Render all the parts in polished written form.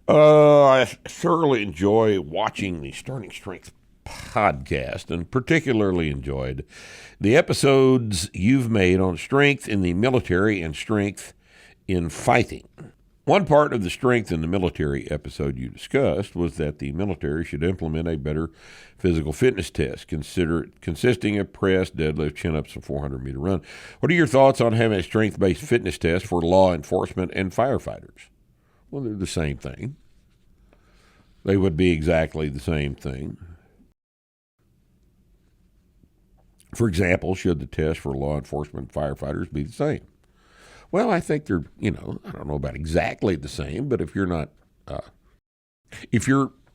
I thoroughly enjoy watching the Starting Strength podcast and particularly enjoyed the episodes you've made on strength in the military and strength in fighting. One part of the strength in the military episode you discussed was that the military should implement a better physical fitness test, consisting of press, deadlift, chin-ups, and 400-meter run. What are your thoughts on having a strength-based fitness test for law enforcement and firefighters? Well, they're the same thing. They would be exactly the same thing. For example, should the test for law enforcement and firefighters be the same? Well, I think they're, I don't know about exactly the same, but if your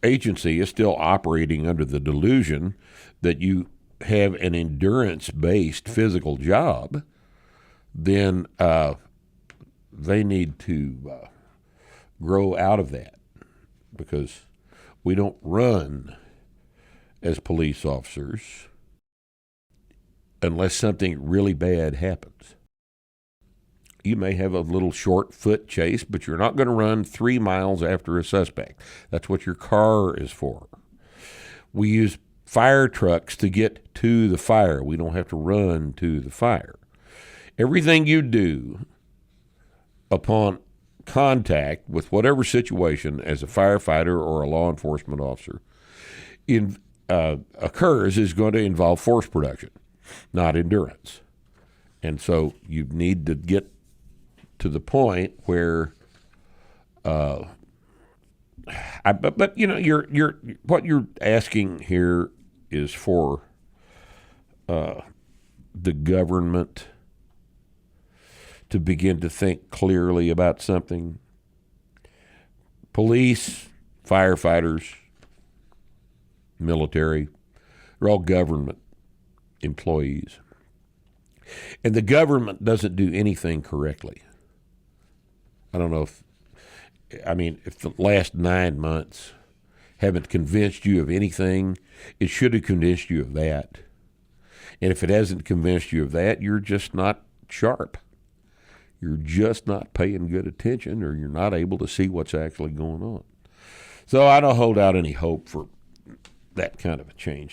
agency is still operating under the delusion that you have an endurance-based physical job, then they need to grow out of that, because we don't run as police officers unless something really bad happens. You may have a little short foot chase, but you're not going to run 3 miles after a suspect. That's what your car is for. We use fire trucks to get to the fire. We don't have to run to the fire. Everything you do upon contact with whatever situation as a firefighter or a law enforcement officer occurs is going to involve force production, not endurance. And so you need to get to the point where, you're what you're asking here is for the government to begin to think clearly about something. Police, firefighters, military, they're all government employees. And the government doesn't do anything correctly. I don't know if the last 9 months haven't convinced you of anything, it should have convinced you of that. And if it hasn't convinced you of that, you're just not sharp. You're just not paying good attention, or you're not able to see what's actually going on. So I don't hold out any hope for that kind of a change